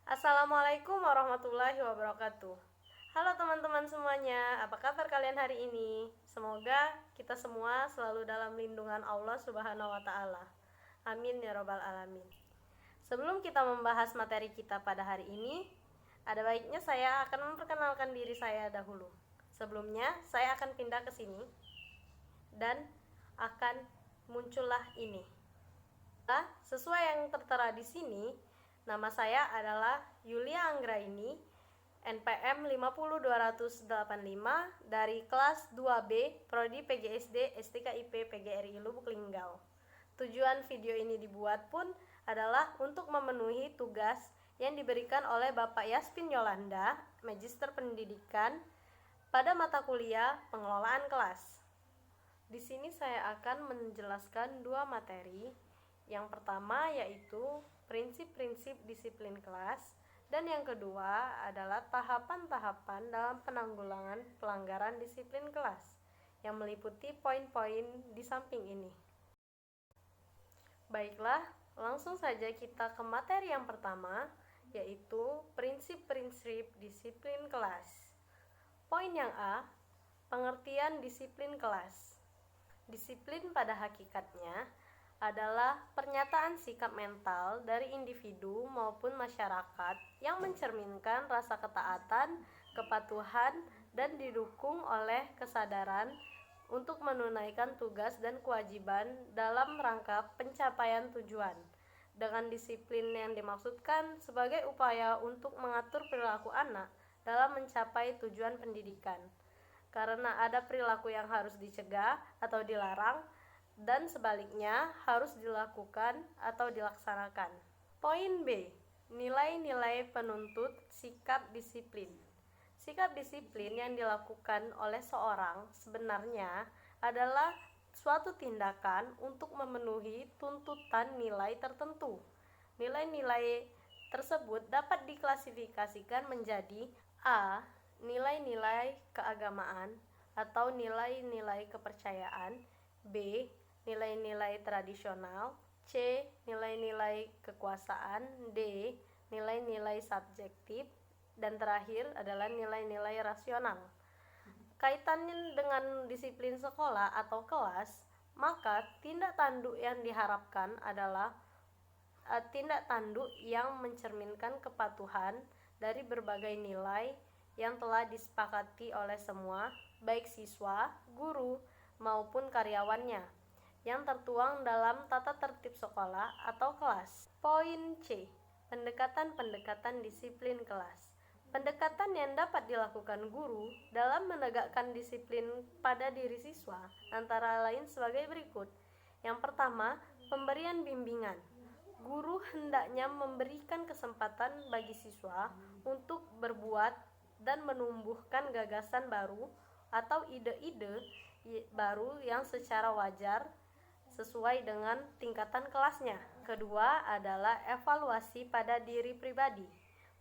Assalamualaikum warahmatullahi wabarakatuh. Halo teman-teman semuanya, apa kabar kalian hari ini? Semoga kita semua selalu dalam lindungan Allah Subhanahu wa Ta'ala. Amin ya Robbal 'Alamin. Sebelum kita membahas materi kita pada hari ini, ada baiknya saya akan memperkenalkan diri saya dahulu. Sebelumnya, saya akan pindah ke sini dan akan muncullah ini. Nah, sesuai yang tertera di sini, nama saya adalah Yulia Anggraini, NPM 50285 dari kelas 2B Prodi PGSD STKIP PGRI Lubuk Linggau. Tujuan video ini dibuat pun adalah untuk memenuhi tugas yang diberikan oleh Bapak Yaspin Yolanda, Magister Pendidikan, pada mata kuliah Pengelolaan Kelas. Di sini saya akan menjelaskan dua materi. Yang pertama yaitu prinsip-prinsip disiplin kelas, dan yang kedua adalah tahapan-tahapan dalam penanggulangan pelanggaran disiplin kelas yang meliputi poin-poin di samping ini. Baiklah, langsung saja kita ke materi yang pertama, yaitu prinsip-prinsip disiplin kelas. Poin yang A, pengertian disiplin kelas. Disiplin pada hakikatnya adalah pernyataan sikap mental dari individu maupun masyarakat yang mencerminkan rasa ketaatan, kepatuhan, dan didukung oleh kesadaran untuk menunaikan tugas dan kewajiban dalam rangka pencapaian tujuan. Dengan disiplin yang dimaksudkan sebagai upaya untuk mengatur perilaku anak dalam mencapai tujuan pendidikan. Karena ada perilaku yang harus dicegah atau dilarang, dan sebaliknya harus dilakukan atau dilaksanakan. Poin B, nilai-nilai penuntut sikap disiplin. Sikap disiplin yang dilakukan oleh seorang sebenarnya adalah suatu tindakan untuk memenuhi tuntutan nilai tertentu. Nilai-nilai tersebut dapat diklasifikasikan menjadi A. Nilai-nilai keagamaan atau nilai-nilai kepercayaan, B. Nilai-nilai tradisional, C. Nilai-nilai kekuasaan, D. Nilai-nilai subjektif, dan terakhir adalah nilai-nilai rasional. Kaitannya dengan disiplin sekolah atau kelas, maka tindak tanduk yang diharapkan adalah tindak tanduk yang mencerminkan kepatuhan dari berbagai nilai yang telah disepakati oleh semua, baik siswa, guru, maupun karyawannya, yang tertuang dalam tata tertib sekolah atau kelas. Poin C, pendekatan-pendekatan disiplin kelas. Pendekatan yang dapat dilakukan guru dalam menegakkan disiplin pada diri siswa antara lain sebagai berikut. Yang pertama, pemberian bimbingan. Guru hendaknya memberikan kesempatan bagi siswa untuk berbuat dan menumbuhkan gagasan baru atau ide-ide baru yang secara wajar sesuai dengan tingkatan kelasnya. Kedua adalah evaluasi pada diri pribadi.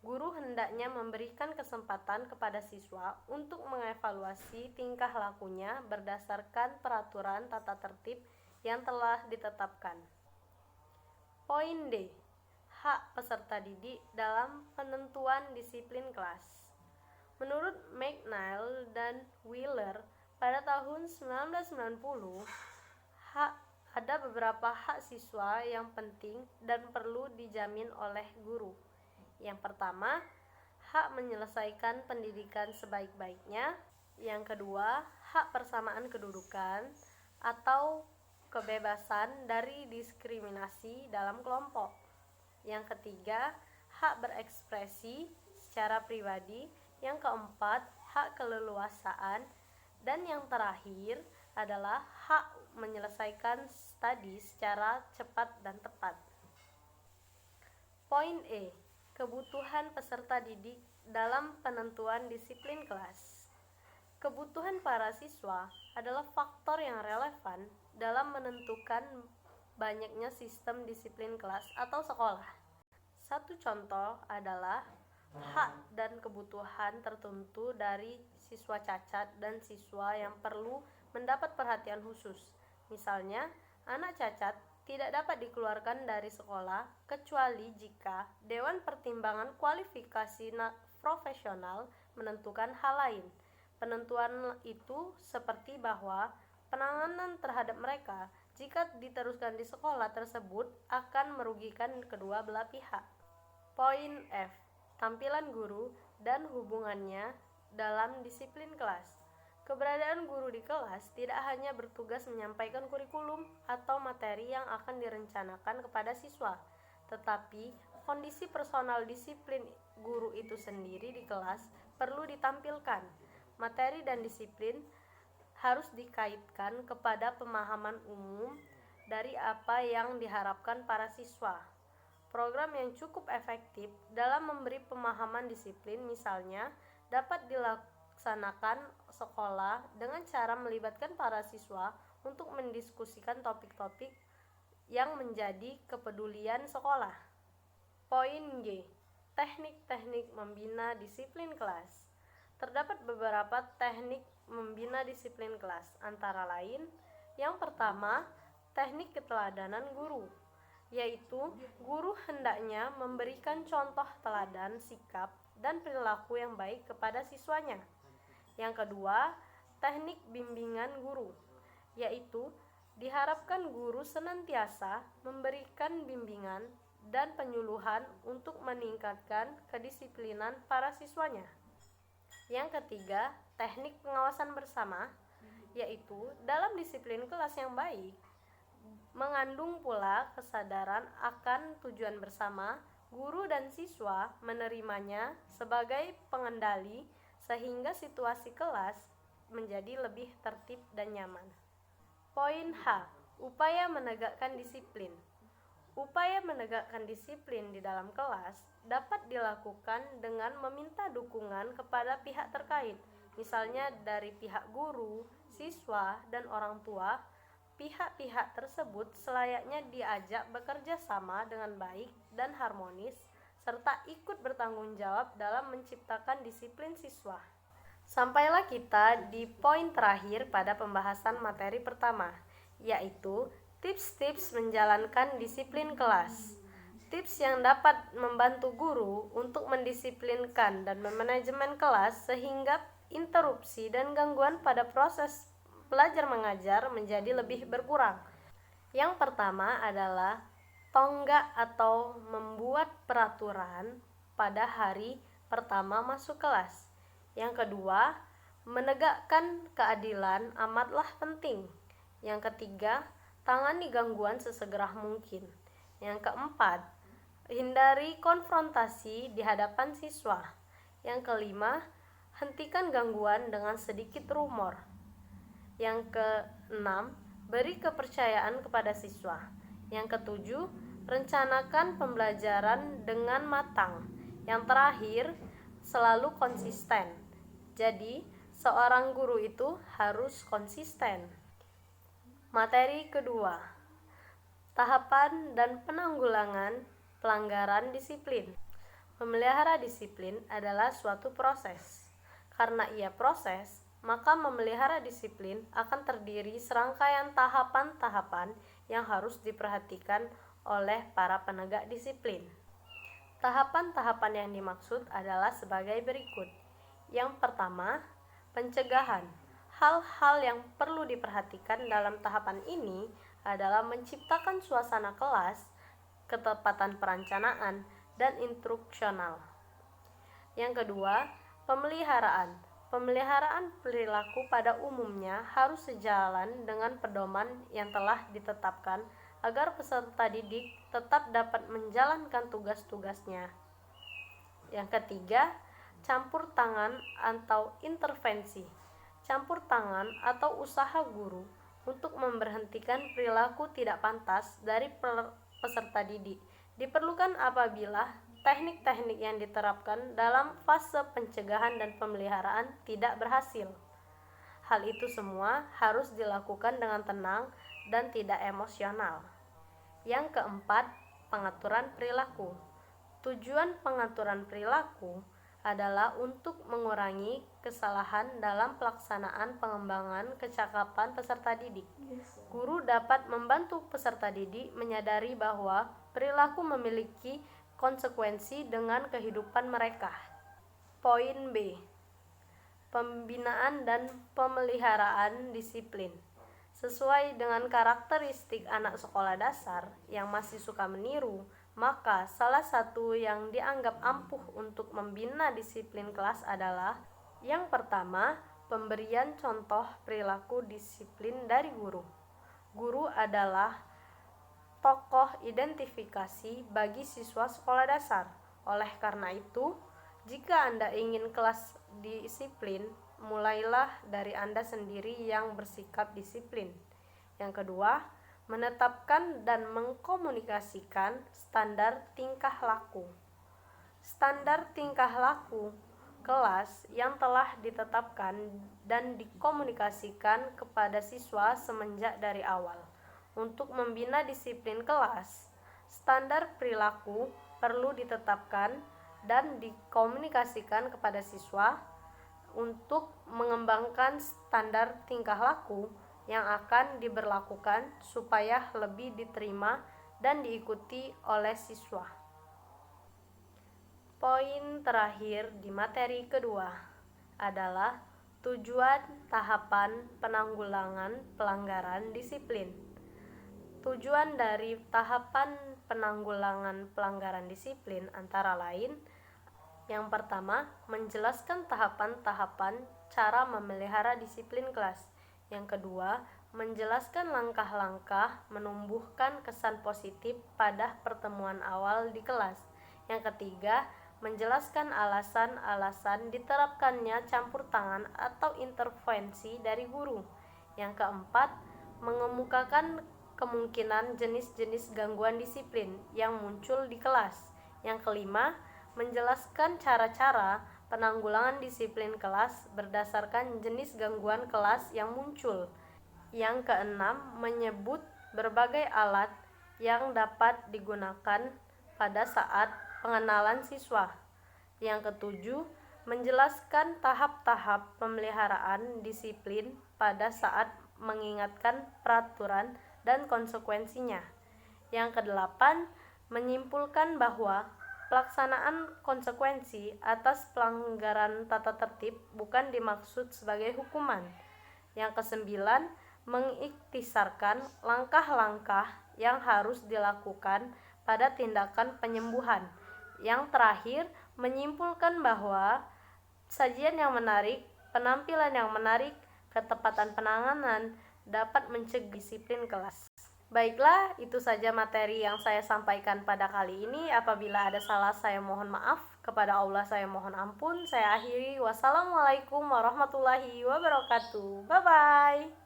Guru hendaknya memberikan kesempatan kepada siswa untuk mengevaluasi tingkah lakunya berdasarkan peraturan tata tertib yang telah ditetapkan. Poin D, hak peserta didik dalam penentuan disiplin kelas. Menurut McNeil dan Wheeler pada tahun 1990, ada beberapa hak siswa yang penting dan perlu dijamin oleh guru. Yang pertama, hak menyelesaikan pendidikan sebaik-baiknya. Yang kedua, hak persamaan kedudukan atau kebebasan dari diskriminasi dalam kelompok. Yang ketiga, hak berekspresi secara pribadi. Yang keempat, hak keleluasaan. Dan yang terakhir adalah hak menyelesaikan studi secara cepat dan tepat. Poin E, kebutuhan peserta didik dalam penentuan disiplin kelas. Kebutuhan para siswa adalah faktor yang relevan dalam menentukan banyaknya sistem disiplin kelas atau sekolah. Satu contoh adalah hak dan kebutuhan tertentu dari siswa cacat dan siswa yang perlu mendapat perhatian khusus. Misalnya, anak cacat tidak dapat dikeluarkan dari sekolah kecuali jika Dewan Pertimbangan Kualifikasi Profesional menentukan hal lain. Penentuan itu seperti bahwa penanganan terhadap mereka jika diteruskan di sekolah tersebut akan merugikan kedua belah pihak. Poin F. Tampilan guru dan hubungannya dalam disiplin kelas. Keberadaan guru di kelas tidak hanya bertugas menyampaikan kurikulum atau materi yang akan direncanakan kepada siswa, tetapi kondisi personal disiplin guru itu sendiri di kelas perlu ditampilkan. Materi dan disiplin harus dikaitkan kepada pemahaman umum dari apa yang diharapkan para siswa. Program yang cukup efektif dalam memberi pemahaman disiplin misalnya dapat dilaksanakan sekolah dengan cara melibatkan para siswa untuk mendiskusikan topik-topik yang menjadi kepedulian sekolah. Poin G. Teknik-teknik membina disiplin kelas. Terdapat beberapa teknik membina disiplin kelas, antara lain, yang pertama, teknik keteladanan guru, yaitu guru hendaknya memberikan contoh teladan sikap dan perilaku yang baik kepada siswanya. Yang kedua, teknik bimbingan guru, yaitu diharapkan guru senantiasa memberikan bimbingan dan penyuluhan untuk meningkatkan kedisiplinan para siswanya. Yang ketiga, teknik pengawasan bersama, yaitu dalam disiplin kelas yang baik mengandung pula kesadaran akan tujuan bersama. Guru dan siswa menerimanya sebagai pengendali sehingga situasi kelas menjadi lebih tertib dan nyaman. Poin H. Upaya menegakkan disiplin. Upaya menegakkan disiplin di dalam kelas dapat dilakukan dengan meminta dukungan kepada pihak terkait, misalnya dari pihak guru, siswa, dan orang tua. Pihak-pihak tersebut selayaknya diajak bekerja sama dengan baik dan harmonis, serta ikut bertanggung jawab dalam menciptakan disiplin siswa. Sampailah kita di poin terakhir pada pembahasan materi pertama, yaitu tips-tips menjalankan disiplin kelas. Tips yang dapat membantu guru untuk mendisiplinkan dan memanajemen kelas sehingga interupsi dan gangguan pada proses belajar mengajar menjadi lebih berkurang. Yang pertama adalah tonggak atau membuat peraturan pada hari pertama masuk kelas. Yang kedua, menegakkan keadilan amatlah penting. Yang ketiga, tangani gangguan sesegera mungkin. Yang keempat, hindari konfrontasi di hadapan siswa. Yang kelima, hentikan gangguan dengan sedikit rumor. Yang keenam, beri kepercayaan kepada siswa. Yang ketujuh, rencanakan pembelajaran dengan matang. Yang terakhir, selalu konsisten. Jadi, seorang guru itu harus konsisten. Materi kedua, tahapan dan penanggulangan pelanggaran disiplin. Memelihara disiplin adalah suatu proses. Karena ia proses, maka memelihara disiplin akan terdiri serangkaian tahapan-tahapan yang harus diperhatikan oleh para penegak disiplin. Tahapan-tahapan yang dimaksud adalah sebagai berikut. Yang pertama, pencegahan. Hal-hal yang perlu diperhatikan dalam tahapan ini adalah menciptakan suasana kelas, ketepatan perencanaan, dan instruksional. Yang kedua, pemeliharaan. Pemeliharaan perilaku pada umumnya harus sejalan dengan pedoman yang telah ditetapkan agar peserta didik tetap dapat menjalankan tugas-tugasnya. Yang ketiga, campur tangan atau intervensi. Campur tangan atau usaha guru untuk memberhentikan perilaku tidak pantas dari peserta didik diperlukan apabila teknik-teknik yang diterapkan dalam fase pencegahan dan pemeliharaan tidak berhasil. Hal itu semua harus dilakukan dengan tenang dan tidak emosional. Yang keempat, pengaturan perilaku. Tujuan pengaturan perilaku adalah untuk mengurangi kesalahan dalam pelaksanaan pengembangan kecakapan peserta didik. Guru dapat membantu peserta didik menyadari bahwa perilaku memiliki konsekuensi dengan kehidupan mereka. Poin B. Pembinaan dan pemeliharaan disiplin. Sesuai dengan karakteristik anak sekolah dasar yang masih suka meniru, maka salah satu yang dianggap ampuh untuk membina disiplin kelas adalah yang pertama, pemberian contoh perilaku disiplin dari guru. Guru adalah tokoh identifikasi bagi siswa sekolah dasar. Oleh karena itu, jika Anda ingin kelas disiplin, mulailah dari Anda sendiri yang bersikap disiplin. Yang kedua, menetapkan dan mengkomunikasikan standar tingkah laku. Standar tingkah laku kelas yang telah ditetapkan dan dikomunikasikan kepada siswa semenjak dari awal. Untuk membina disiplin kelas, standar perilaku perlu ditetapkan dan dikomunikasikan kepada siswa untuk mengembangkan standar tingkah laku yang akan diberlakukan supaya lebih diterima dan diikuti oleh siswa. Poin terakhir di materi kedua adalah tujuan tahapan penanggulangan pelanggaran disiplin. Tujuan dari tahapan penanggulangan pelanggaran disiplin antara lain: yang pertama, menjelaskan tahapan-tahapan cara memelihara disiplin kelas. Yang kedua, menjelaskan langkah-langkah menumbuhkan kesan positif pada pertemuan awal di kelas. Yang ketiga, menjelaskan alasan-alasan diterapkannya campur tangan atau intervensi dari guru. Yang keempat, mengemukakan kemungkinan jenis-jenis gangguan disiplin yang muncul di kelas. Yang kelima, menjelaskan cara-cara penanggulangan disiplin kelas berdasarkan jenis gangguan kelas yang muncul. Yang keenam, menyebut berbagai alat yang dapat digunakan pada saat pengenalan siswa. Yang ketujuh, menjelaskan tahap-tahap pemeliharaan disiplin pada saat mengingatkan peraturan dan konsekuensinya. Yang kedelapan, menyimpulkan bahwa pelaksanaan konsekuensi atas pelanggaran tata tertib bukan dimaksud sebagai hukuman. Yang kesembilan, mengikhtisarkan langkah-langkah yang harus dilakukan pada tindakan penyembuhan. Yang terakhir, menyimpulkan bahwa sajian yang menarik, penampilan yang menarik, ketepatan penanganan dapat mencegah disiplin kelas. Baiklah, itu saja materi yang saya sampaikan pada kali ini. Apabila ada salah, saya mohon maaf. Kepada Allah saya mohon ampun. Saya akhiri. Wassalamualaikum warahmatullahi wabarakatuh. Bye-bye.